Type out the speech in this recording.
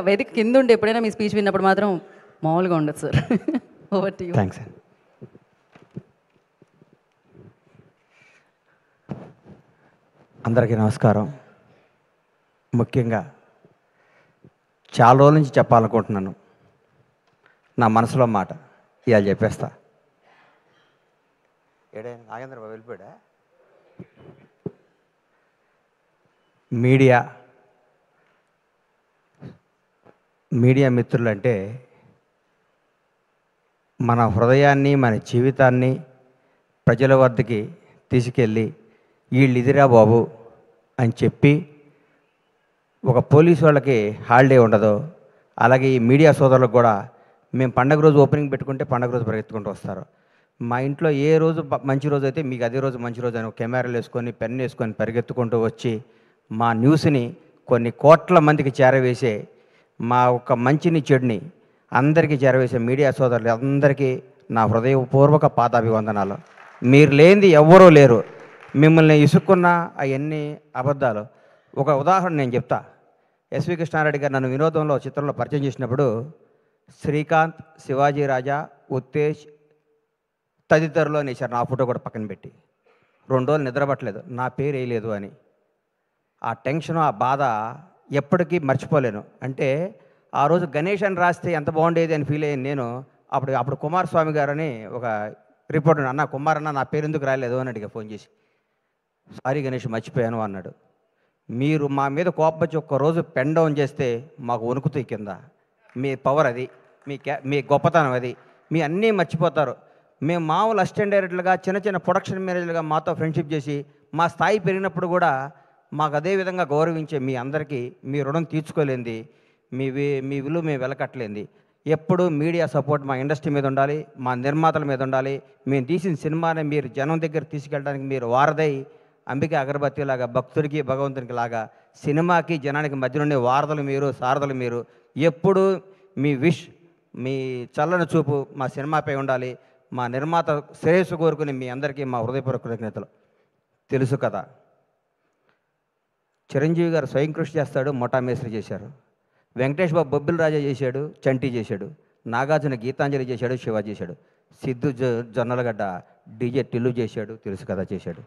వేదిక కింద ఉండి ఎప్పుడైనా మీ స్పీచ్ విన్నప్పుడు మాత్రం మామూలుగా ఉండదు sir. Over to you. Thanks అండి. అందరికీ నమస్కారం. ముఖ్యంగా చాలా రోజుల నుంచి చెప్పాలనుకుంటున్నాను నా మనసులో మాట. ఇవాళ చెప్పేస్తా. ఏడైనా నాగేంద్ర బాబు వెళ్ళిపోయాడా? మీడియా మిత్రులంటే మన హృదయాన్ని, మన జీవితాన్ని ప్రజల వద్దకి తీసుకెళ్ళి వీళ్ళు ఇదిరా బాబు అని చెప్పి, ఒక పోలీసు వాళ్ళకి హాలిడే ఉండదు, అలాగే ఈ మీడియా సోదరులకు కూడా మేము పండగ రోజు ఓపెనింగ్ పెట్టుకుంటే పండగ రోజు పరిగెత్తుకుంటూ వస్తారు. మా ఇంట్లో ఏ రోజు మంచి రోజు అయితే మీకు అదే రోజు మంచి రోజు అని కెమెరాలు వేసుకొని పెన్ వేసుకొని పరిగెత్తుకుంటూ వచ్చి మా న్యూస్ని కొన్ని కోట్ల మందికి చేరవేసే, మా ఒక మంచిని చెడుని అందరికీ చేరవేసే మీడియా సోదరులు అందరికీ నా హృదయపూర్వక పాదాభివందనాలు. మీరు లేనిది ఎవ్వరూ లేరు. మిమ్మల్ని ఇసుక్కున్న అవన్నీ అబద్ధాలు. ఒక ఉదాహరణ నేను చెప్తా. ఎస్వి కృష్ణారెడ్డి గారు నన్ను వినోదంలో చిత్రంలో పరిచయం చేసినప్పుడు శ్రీకాంత్, శివాజీ రాజా, ఉత్తేజ్ తదితరులు అనేసారు. నా ఫోటో కూడా పక్కన పెట్టి 2 రోజులు నిద్రపట్టలేదు, నా పేరు వేయలేదు అని. ఆ టెన్షన్, ఆ బాధ ఎప్పటికీ మర్చిపోలేను. అంటే ఆ రోజు గణేష్ అని రాస్తే ఎంత బాగుండేది అని ఫీల్ అయ్యాను నేను. అప్పుడు కుమారస్వామి గారని ఒక రిపోర్టర్, అన్న కుమార్ అన్న నా పేరు ఎందుకు రాలేదు అని అడిగా ఫోన్ చేసి. సారీ గణేష్ మర్చిపోయాను అన్నాడు. మీరు మా మీద కోపం వచ్చి ఒక్కరోజు పెన్ డౌన్ చేస్తే మాకు వణుకుతాయి కింద. మీ పవర్ అది, మీ గొప్పతనం అది. మీ అన్నీ మర్చిపోతారు. మేము మామూలు అసిస్టెంట్ డైరెక్టర్లుగా, చిన్న చిన్న ప్రొడక్షన్ మేనేజర్లుగా మాతో ఫ్రెండ్షిప్ చేసి మా స్థాయి పెరిగినప్పుడు కూడా మాకు అదే విధంగా గౌరవించే మీ అందరికీ మీ రుణం తీర్చుకోలేంది, మీ విలువ మేము వెలకట్టలేంది. ఎప్పుడు మీడియా సపోర్ట్ మా ఇండస్ట్రీ మీద ఉండాలి, మా నిర్మాతల మీద ఉండాలి. మేము తీసిన సినిమాని మీరు జనం దగ్గర తీసుకెళ్ళడానికి మీరు వారధై, అంబికా అగరబత్తి లాగా భక్తుడికి భగవంతునికి లాగా సినిమాకి జనానికి మధ్యలోనే వారధులు మీరు, సారథులు మీరు. ఎప్పుడు మీ మీ చల్లని చూపు మా సినిమాపై ఉండాలి. మా నిర్మాత శ్రేయస్సు కోరుకుని మీ అందరికీ మా హృదయపూర్వక కృతజ్ఞతలు. తెలుసు కదా, చిరంజీవి గారు స్వయం కృషి చేస్తాడు, ముఠా మేస్త్రి చేశారు. వెంకటేష్ బాబు బొబ్బిల్ రాజా చేశాడు, చంటి చేశాడు. నాగార్జున గీతాంజలి చేశాడు, శివ చేశాడు. సిద్ధు జొన్నలగడ్డ డీజే టిల్లు చేశాడు, తెలుసు కదా చేశాడు.